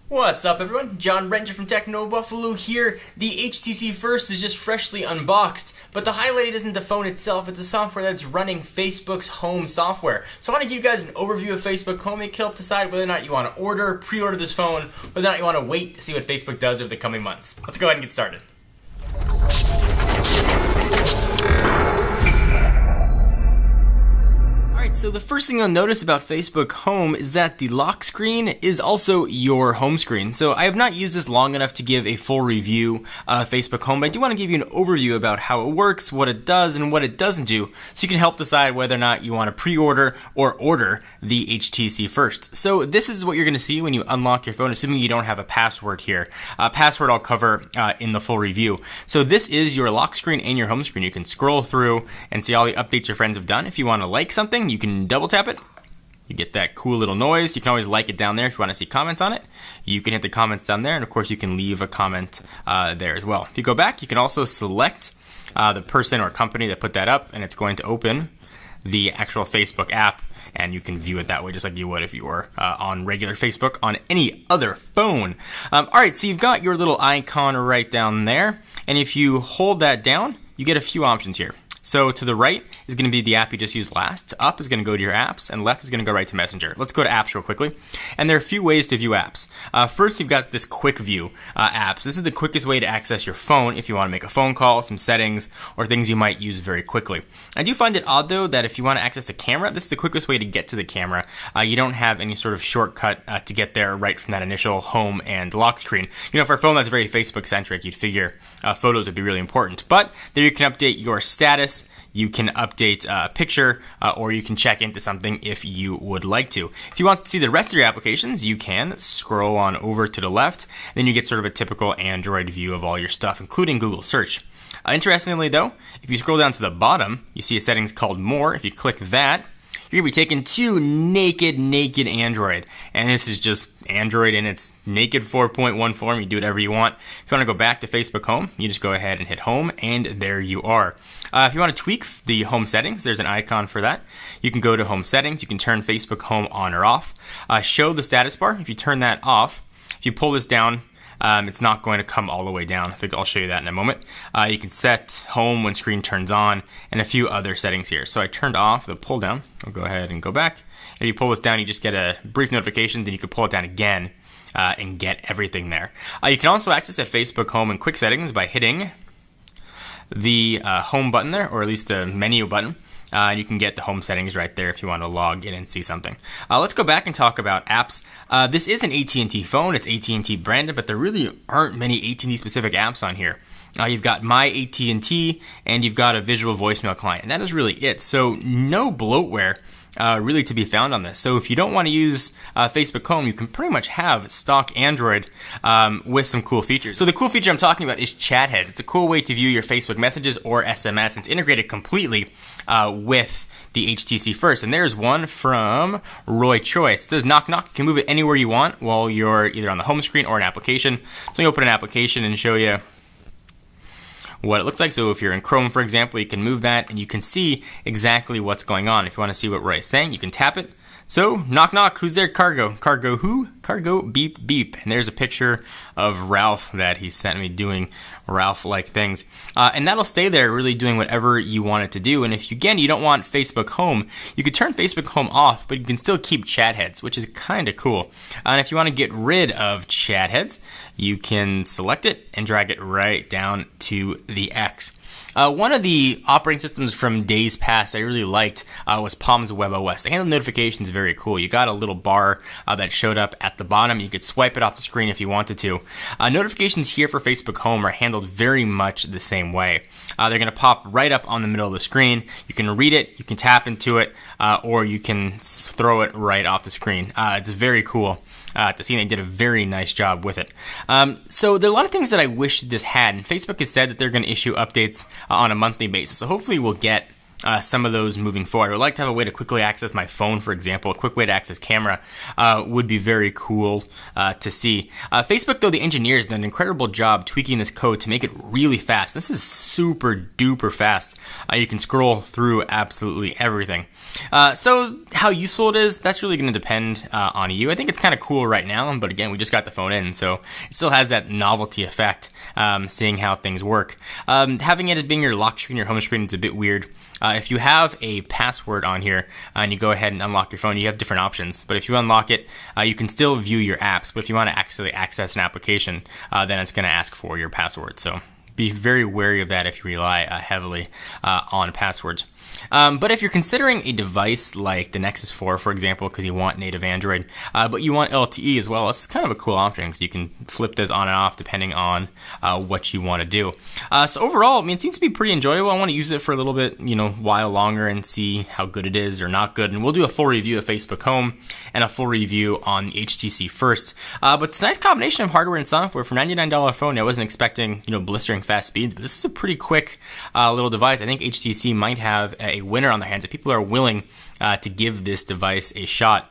What's up, everyone? John Renger from Techno Buffalo here. The HTC First is just freshly unboxed, but the highlight isn't the phone itself, it's the software that's running Facebook's Home software. So I want to give you guys an overview of Facebook Home. It can help decide whether or not you want to pre-order this phone, whether or not you want to wait to see what Facebook does over the coming months. Let's go ahead and get started. So the first thing you'll notice about Facebook Home is that the lock screen is also your home screen. So I have not used this long enough to give a full review of Facebook Home, but I do want to give you an overview about how it works, what it does, and what it doesn't do, so you can help decide whether or not you want to pre-order or order the HTC First. So this is what you're going to see when you unlock your phone, assuming you don't have a password here. Password I'll cover in the full review. So this is your lock screen and your home screen. You can scroll through and see all the updates your friends have done. If you want to like something, you can double tap it. You get that cool little noise. You can always like it down there if you want to see comments on it. You can hit the comments down there, and of course you can leave a comment there as well. If you go back, you can also select the person or company that put that up, and it's going to open the actual Facebook app, and you can view it that way just like you would if you were on regular Facebook on any other phone. Alright, so you've got your little icon right down there, and if you hold that down, you get a few options here. So to the right is going to be the app you just used last. Up is going to go to your apps, and left is going to go right to Messenger. Let's go to apps real quickly. And there are a few ways to view apps. First, you've got this quick view apps. This is the quickest way to access your phone if you want to make a phone call, some settings, or things you might use very quickly. I do find it odd, though, that if you want to access the camera, this is the quickest way to get to the camera. You don't have any sort of shortcut to get there right from that initial home and lock screen. You know, for a phone that's very Facebook-centric, you'd figure photos would be really important. But there you can update your status. You can update a picture, or you can check into something if you would like to. If you want to see the rest of your applications, you can scroll on over to the left. Then you get sort of a typical Android view of all your stuff, including Google Search. Interestingly, though, if you scroll down to the bottom, you see a settings called More. If you click that, you're going to be taken to naked Android. And this is just Android in its naked 4.1 form. You do whatever you want. If you want to go back to Facebook Home, you just go ahead and hit Home, and there you are. If you want to tweak the home settings, there's an icon for that. You can go to Home Settings. You can turn Facebook Home on or off. Show the status bar. If you turn that off, if you pull this down, it's not going to come all the way down. I think I'll show you that in a moment. You can set home when screen turns on, and a few other settings here. So I turned off the pull down. I'll go ahead and go back. If you pull this down, you just get a brief notification. Then you can pull it down again and get everything there. You can also access that Facebook Home in quick settings by hitting the home button there, or at least the menu button. You can get the home settings right there if you want to log in and see something. Let's go back and talk about apps. This is an AT&T phone. It's AT&T branded, but there really aren't many AT&T specific apps on here. You've got My AT&T, and you've got a visual voicemail client, and that is really it. So no bloatware really to be found on this. So if you don't want to use Facebook Home, you can pretty much have stock Android with some cool features. So the cool feature I'm talking about is Chat Heads. It's a cool way to view your Facebook messages or SMS. It's integrated completely with the HTC First. And there's one from Roy Choi. It says knock knock. You can move it anywhere you want while you're either on the home screen or an application. So let me open an application and show you what it looks like. So if you're in Chrome, for example, you can move that and you can see exactly what's going on. If you want to see what Roy is saying, you can tap it. So, knock knock, who's there? Cargo. Cargo who? Cargo beep beep. And there's a picture of Ralph that he sent me doing Ralph-like things. And that'll stay there really doing whatever you want it to do. And if, again, you don't want Facebook Home, you could turn Facebook Home off, but you can still keep Chat Heads, which is kind of cool. And if you want to get rid of Chat Heads, you can select it and drag it right down to the X. One of the operating systems from days past I really liked was Palm's WebOS. The handle notifications very cool. You got a little bar that showed up at the bottom. You could swipe it off the screen if you wanted to. Notifications here for Facebook Home are handled very much the same way. They're going to pop right up on the middle of the screen. You can read it, you can tap into it, or you can throw it right off the screen. It's very cool to see. They did a very nice job with it. So there are a lot of things that I wish this had, and Facebook has said that they're going to issue updates on a monthly basis. So hopefully we'll get some of those moving forward. I would like to have a way to quickly access my phone, for example. A quick way to access camera would be very cool to see. Facebook, though, the engineers done an incredible job tweaking this code to make it really fast. This is super duper fast. You can scroll through absolutely everything. So how useful it is, that's really going to depend on you. I think it's kind of cool right now, but again, we just got the phone in, so it still has that novelty effect, seeing how things work. Having it as being your lock screen, your home screen, is a bit weird. If you have a password on here and you go ahead and unlock your phone, you have different options. But if you unlock it, you can still view your apps. But if you want to actually access an application, then it's going to ask for your password. So be very wary of that if you rely heavily on passwords. But if you're considering a device like the Nexus 4, for example, because you want native Android, but you want LTE as well, it's kind of a cool option because you can flip those on and off depending on what you want to do. So overall, I mean, it seems to be pretty enjoyable. I want to use it for a little bit, while longer and see how good it is or not good. And we'll do a full review of Facebook Home and a full review on HTC first. But it's a nice combination of hardware and software for $99 phone. I wasn't expecting, blistering fast speeds, but this is a pretty quick little device. I think HTC might have a winner on their hands if people are willing to give this device a shot.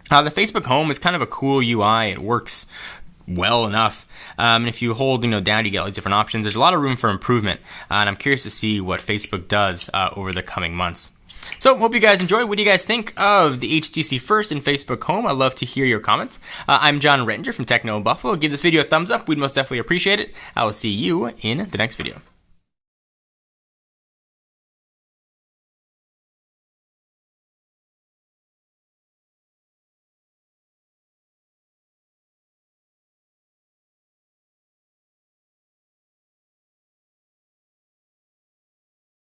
The Facebook Home is kind of a cool UI. It works well enough. And if you hold down, you get all these different options. There's a lot of room for improvement, and I'm curious to see what Facebook does over the coming months. So, hope you guys enjoyed. What do you guys think of the HTC First and Facebook Home? I'd love to hear your comments. I'm John Rettinger from Techno Buffalo. Give this video a thumbs up. We'd most definitely appreciate it. I will see you in the next video.